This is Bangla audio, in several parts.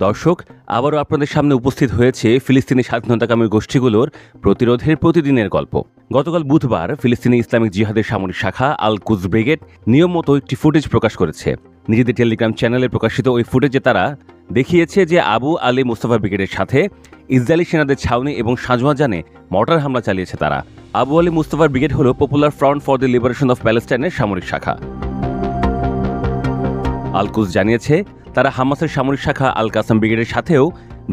দর্শক, আবারও আপনাদের সামনে উপস্থিত হয়েছে ফিলিস্তিনি স্বাধীনতাকামী গোষ্ঠীগুলোর প্রতিরোধের প্রতিদিনের গল্প। গতকাল বুধবার ফিলিস্তিনি ইসলামিক জিহাদের সামরিক শাখা আল কুদস ব্রিগেড নিয়ম মতো একটি ফুটেজ প্রকাশ করেছে। নিজেদের টেলিগ্রাম চ্যানেলে প্রকাশিত ওই ফুটেজে তারা দেখিয়েছে যে আবু আলী মুস্তাফা ব্রিগেডের সাথে ইসরায়েলি সেনাদের ছাউনি এবং সাজওয়াজানে মর্টার হামলা চালিয়েছে তারা। আবু আলী মুস্তাফা ব্রিগেড হল popular front for the liberation of প্যালেস্টাইনের সামরিক শাখা। আল কুদস জানিয়েছে তারা হামাসের সামরিক শাখা আল কাসাম ব্রিগেডের সাথেও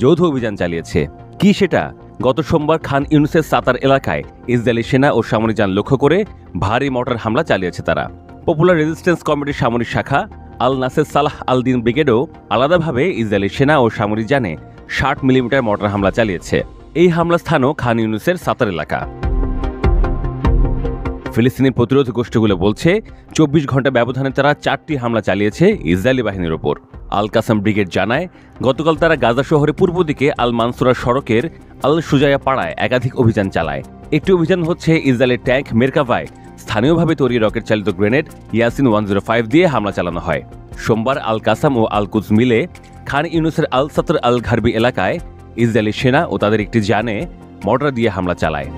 যৌথ অভিযান চালিয়েছে। কি সেটা? গত সোমবার খান ইউনুসের সাতার এলাকায় ইসরায়েলি সেনা ও সামরিক যান লক্ষ্য করে ভারী মর্টার হামলা চালিয়েছে তারা। পপুলার রেজিস্ট্যান্স কমিটির সামরিক শাখা আল নাসের সালাহ আল দিন ব্রিগেডও আলাদাভাবে ইসরায়েলি সেনা ও সামরিক যানে 60 মিলিমিটার মর্টার হামলা চালিয়েছে। এই হামলা স্থানও খান ইউনুসের সাতার এলাকা। ফিলিস্তিনি প্রতিরোধ গোষ্ঠীগুলো বলছে 24 ঘন্টা ব্যবধানে তারা 4টি হামলা চালিয়েছে ইসরায়েলি বাহিনীর ওপর। আল কাসাম ব্রিগেড জানায় গতকাল তারা গাজা শহরের পূর্ব দিকে আল মানসুরা সড়কের আল সুজায়া পাড়ায় একাধিক অভিযান চালায়। একটি অভিযান হচ্ছে ইসরায়েলের ট্যাঙ্ক মেরকাভায় স্থানীয়ভাবে তৈরি রকেট চালিত গ্রেনেড ইয়াসিন 105 দিয়ে হামলা চালানো হয়। সোমবার আল কাসাম ও আল কুদস মিলে খান ইউনুসের আল সাতর আল ঘারবি এলাকায় ইসরায়েলি সেনা ও তাদের একটি যানে মর্টার দিয়ে হামলা চালায়।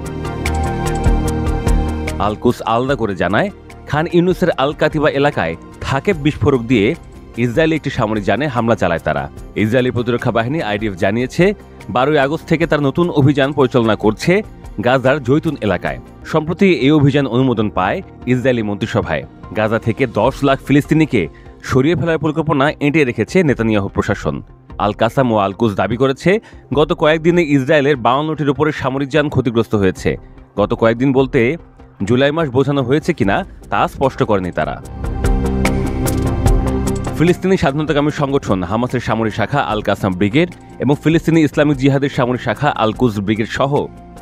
আল কুদস আলাদা করে জানায় খান ইউনুসের আল কাতিবা এলাকায় থাকেব বিস্ফোরক দিয়ে ইসরায়েলি একটি সামরিক যানে হামলা চালায় তারা। ইসরায়েলি প্রতিরক্ষা বাহিনী আইডিএফ জানিয়েছে 12 আগস্ট থেকে তার নতুন অভিযান পরিচালনা করছে গাজার জৈতুন এলাকায়। সম্প্রতি এই অভিযান অনুমোদন পায় ইসরায়েলি মন্ত্রিসভায়। গাজা থেকে 10 লাখ ফিলিস্তিনিকে সরিয়ে ফেলার পরিকল্পনা এঁটে রেখেছে নেতানিয়াহু প্রশাসন। আল কাসাম ও আল কুদস দাবি করেছে গত কয়েকদিনে ইসরায়েলের 52টির উপরে সামরিক যান ক্ষতিগ্রস্ত হয়েছে। গত কয়েকদিন বলতে জুলাই মাস বোঝানো হয়েছে কিনা তা স্পষ্ট করেনি তারা। ফিলিস্তিনি স্বাধীনতাকামী সংগঠন হামাসের সামরিক শাখা আল কাসাম ব্রিগেড এবং ফিলিস্তিনি ইসলামিক জিহাদের সামরিক শাখা আল কুদস ব্রিগেড সহ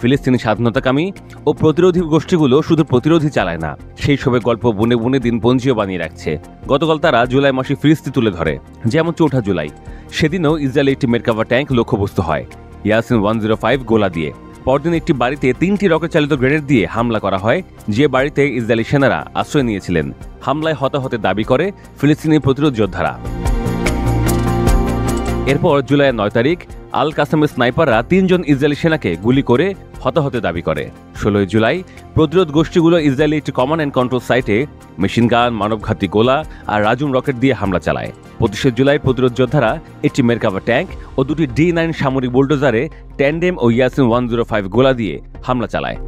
ফিলিস্তিনি স্বাধীনতাকামী ও প্রতিরোধী গোষ্ঠীগুলো শুধু প্রতিরোধী চালায় না, সেই সবে গল্প বুনে বুনে দিনপঞ্জিও বানিয়ে রাখছে। গতকাল তারা জুলাই মাসে ফিরিস্তি তুলে ধরে, যেমন 4 জুলাই। সেদিনও ইসরায়েলি একটি মেরকাভা ট্যাঙ্ক লক্ষ্যবস্তু হয় ইয়াসিন 105 গোলা দিয়ে। পরদিন একটি বাড়িতে 3টি রকেট চালিত গ্রেনেড দিয়ে হামলা করা হয়, যে বাড়িতে ইসরায়েলি সেনারা আশ্রয় নিয়েছিলেন। হামলায় হতাহতের দাবি করে ফিলিস্তিনি প্রতিরোধ যোদ্ধারা। এরপর জুলাইয়ের 9 তারিখ আল কাসামের স্নাইপাররা 3 জন ইসরায়েলি সেনাকে গুলি করে হতাহতের দাবি করে। 16 জুলাই প্রতিরোধ গোষ্ঠীগুলো ইসরায়েলি একটি কমান্ড অ্যান্ড কন্ট্রোল সাইটে মেশিন গান, মানবঘাতী গোলা আর রাজুম রকেট দিয়ে হামলা চালায়। 25 জুলাই প্রতিরোধ যোদ্ধারা একটি মেরকাভা ট্যাঙ্ক ও 2টি D9 সামরিক বুলডোজারে ট্যান্ডেম ও ইয়াসিন 105 গোলা দিয়ে হামলা চালায়।